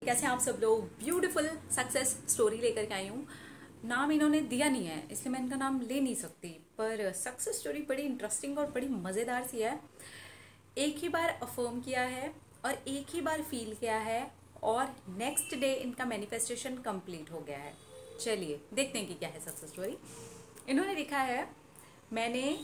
कैसे आप सब लोग। ब्यूटीफुल सक्सेस स्टोरी लेकर के आई हूँ। नाम इन्होंने दिया नहीं है इसलिए मैं इनका नाम ले नहीं सकती, पर सक्सेस स्टोरी बड़ी इंटरेस्टिंग और बड़ी मज़ेदार सी है। एक ही बार अफर्म किया है और एक ही बार फील किया है और नेक्स्ट डे इनका मैनिफेस्टेशन कंप्लीट हो गया है। चलिए देखते हैं कि क्या है सक्सेस स्टोरी। इन्होंने लिखा है, मैंने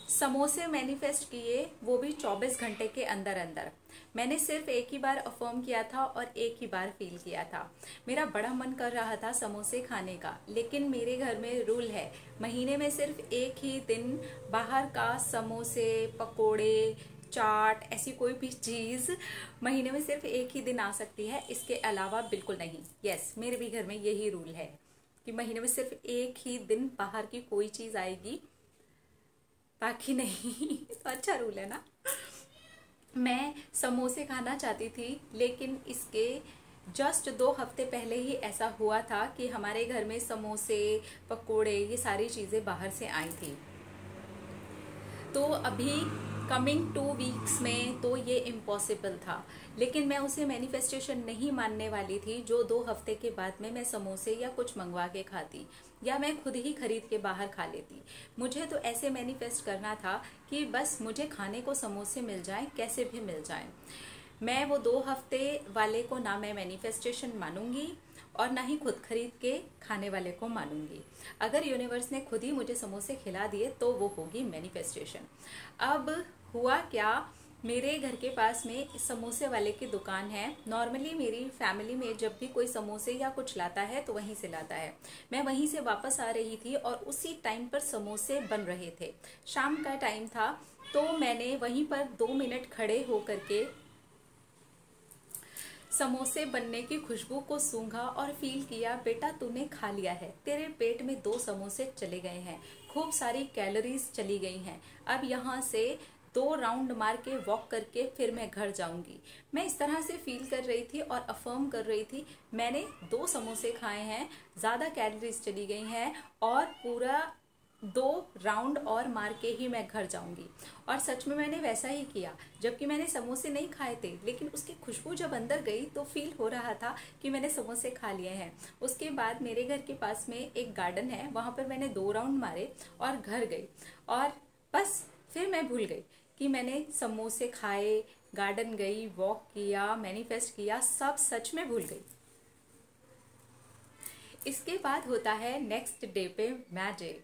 समोसे मैनिफेस्ट किए, वो भी 24 घंटे के अंदर अंदर। मैंने सिर्फ एक ही बार अफर्म किया था और एक ही बार फील किया था। मेरा बड़ा मन कर रहा था समोसे खाने का, लेकिन मेरे घर में रूल है, महीने में सिर्फ एक ही दिन बाहर का समोसे, पकोड़े, चाट, ऐसी कोई भी चीज़ महीने में सिर्फ एक ही दिन आ सकती है, इसके अलावा बिल्कुल नहीं। यस, मेरे भी घर में यही रूल है कि महीने में सिर्फ एक ही दिन बाहर की कोई चीज़ आएगी, बाकी नहीं। तो अच्छा रूल है ना। मैं समोसे खाना चाहती थी, लेकिन इसके जस्ट 2 हफ्ते पहले ही ऐसा हुआ था कि हमारे घर में समोसे, पकोड़े, ये सारी चीज़ें बाहर से आई थी। तो अभी कमिंग 2 वीक्स में तो ये इम्पॉसिबल था, लेकिन मैं उसे मैनिफेस्टेशन नहीं मानने वाली थी जो 2 हफ्ते के बाद में मैं समोसे या कुछ मंगवा के खाती या मैं खुद ही खरीद के बाहर खा लेती। मुझे तो ऐसे मैनिफेस्ट करना था कि बस मुझे खाने को समोसे मिल जाएं, कैसे भी मिल जाएं। मैं वो 2 हफ्ते वाले को ना मैं मैनिफेस्टेशन मानूंगी और ना ही खुद खरीद के खाने वाले को मानूंगी। अगर यूनिवर्स ने खुद ही मुझे समोसे खिला दिए तो वो होगी मैनिफेस्टेशन। अब हुआ क्या, मेरे घर के पास में समोसे वाले की दुकान है। नॉर्मली मेरी फैमिली में जब भी कोई समोसे या कुछ लाता है तो वहीं से लाता है। मैं वहीं से वापस आ रही थी और उसी टाइम पर समोसे बन रहे थे। शाम का टाइम था, तो मैंने वहीं पर 2 मिनट खड़े होकर के समोसे बनने की खुशबू को सूंघा और फील किया, बेटा तूने खा लिया है, तेरे पेट में 2 समोसे चले गए हैं, खूब सारी कैलोरीज चली गई हैं। अब यहाँ से 2 राउंड मार के वॉक करके फिर मैं घर जाऊंगी। मैं इस तरह से फील कर रही थी और अफर्म कर रही थी, मैंने 2 समोसे खाए हैं, ज़्यादा कैलोरीज चली गई हैं और पूरा 2 राउंड और मार के ही मैं घर जाऊंगी। और सच में मैंने वैसा ही किया, जबकि मैंने समोसे नहीं खाए थे, लेकिन उसकी खुशबू जब अंदर गई तो फील हो रहा था कि मैंने समोसे खा लिए हैं। उसके बाद मेरे घर के पास में एक गार्डन है, वहां पर मैंने 2 राउंड मारे और घर गई और बस फिर मैं भूल गई कि मैंने समोसे खाए, गार्डन गई, वॉक किया, मैनिफेस्ट किया, सब सच में भूल गई। इसके बाद होता है नेक्स्ट डे पे मैजिक।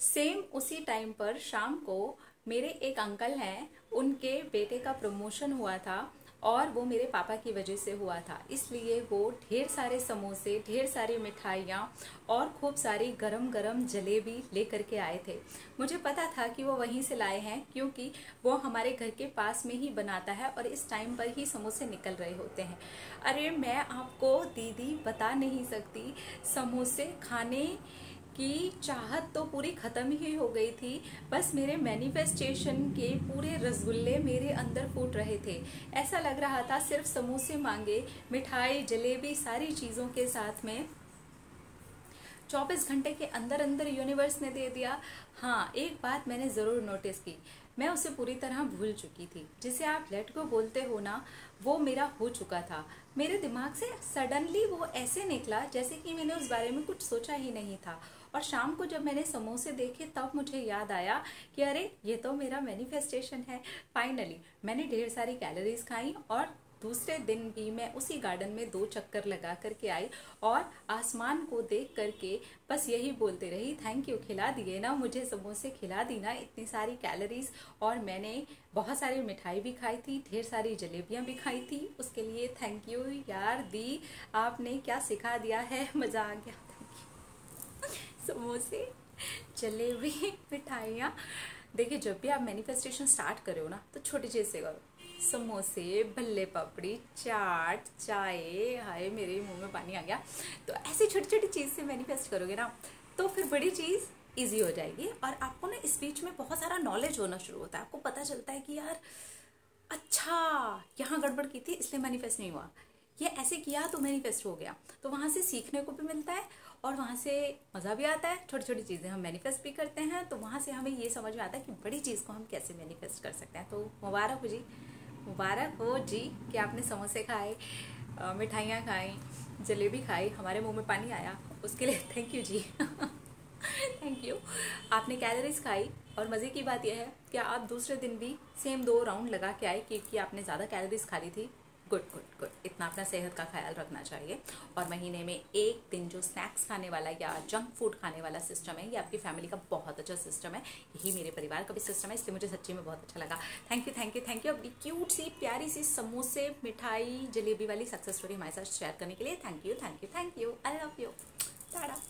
सेम उसी टाइम पर शाम को मेरे एक अंकल हैं, उनके बेटे का प्रमोशन हुआ था और वो मेरे पापा की वजह से हुआ था, इसलिए वो ढेर सारे समोसे, ढेर सारी मिठाइयाँ और खूब सारी गरम गरम जलेबी लेकर के आए थे। मुझे पता था कि वो वहीं से लाए हैं, क्योंकि वो हमारे घर के पास में ही बनाता है और इस टाइम पर ही समोसे निकल रहे होते हैं। अरे मैं आपको दीदी बता नहीं सकती, समोसे खाने की चाहत तो पूरी खत्म ही हो गई थी। बस मेरे मैनिफेस्टेशन के पूरे रसगुल्ले मेरे अंदर फूट रहे थे। ऐसा लग रहा था सिर्फ समोसे मांगे, मिठाई, जलेबी, सारी चीज़ों के साथ में 24 घंटे के अंदर अंदर यूनिवर्स ने दे दिया। हाँ, एक बात मैंने ज़रूर नोटिस की, मैं उसे पूरी तरह भूल चुकी थी। जिसे आप लेट गो बोलते हो ना, वो मेरा हो चुका था। मेरे दिमाग से सडनली वो ऐसे निकला जैसे कि मैंने उस बारे में कुछ सोचा ही नहीं था। और शाम को जब मैंने समोसे देखे तब मुझे याद आया कि अरे ये तो मेरा मैनिफेस्टेशन है। फाइनली मैंने ढेर सारी कैलोरीज खाई और दूसरे दिन भी मैं उसी गार्डन में 2 चक्कर लगा करके आई और आसमान को देख करके बस यही बोलते रही, थैंक यू, खिला दिए ना मुझे समोसे, खिला दी ना इतनी सारी कैलोरीज। और मैंने बहुत सारी मिठाई भी खाई थी, ढेर सारी जलेबियां भी खाई थी, उसके लिए थैंक यू यार दी, आपने क्या सिखा दिया है, मज़ा आ गया। समोसे, जलेबी, मिठाइयाँ। देखिए, जब भी आप मैनिफेस्टेशन स्टार्ट करो ना तो छोटी चीज़ से करो। समोसे, भल्ले पापड़ी, चाट, चाय, हाय मेरे मुंह में पानी आ गया। तो ऐसी छोटी छोटी चीज़ से मैनिफेस्ट करोगे ना तो फिर बड़ी चीज़ इजी हो जाएगी। और आपको ना इस बीच में बहुत सारा नॉलेज होना शुरू होता है। आपको पता चलता है कि यार अच्छा, यहाँ गड़बड़ की थी इसलिए मैनिफेस्ट नहीं हुआ, ये ऐसे किया तो मैनिफेस्ट हो गया। तो वहाँ से सीखने को भी मिलता है और वहाँ से मज़ा भी आता है। छोटी छोटी चीज़ें हम मैनिफेस्ट भी करते हैं, तो वहाँ से हमें ये समझ में आता है कि बड़ी चीज़ को हम कैसे मैनिफेस्ट कर सकते हैं। तो मुबारक हो जी, मुबारक हो जी कि आपने समोसे खाए मिठाइयाँ खाई, जलेबी खाई, हमारे मुंह में पानी आया, उसके लिए थैंक यू जी। Thank you. आपने कैलोरीज खाई और मज़े की बात यह है कि आप दूसरे दिन भी सेम 2 राउंड लगा के आए क्योंकि आपने ज़्यादा कैलोरीज खा ली थी। Good good good. इतना अपना सेहत का ख्याल रखना चाहिए। और महीने में एक दिन जो स्नैक्स खाने वाला या जंक फूड खाने वाला सिस्टम है, ये आपकी फैमिली का बहुत अच्छा सिस्टम है। यही मेरे परिवार का भी सिस्टम है, इसलिए मुझे सच्ची में बहुत अच्छा लगा। Thank you thank you thank you. अपनी क्यूट सी प्यारी सी समोसे, मिठाई, जलेबी वाली सक्सेस स्टोरी हमारे साथ शेयर करने के लिए thank you thank you thank you. I love you. Tata.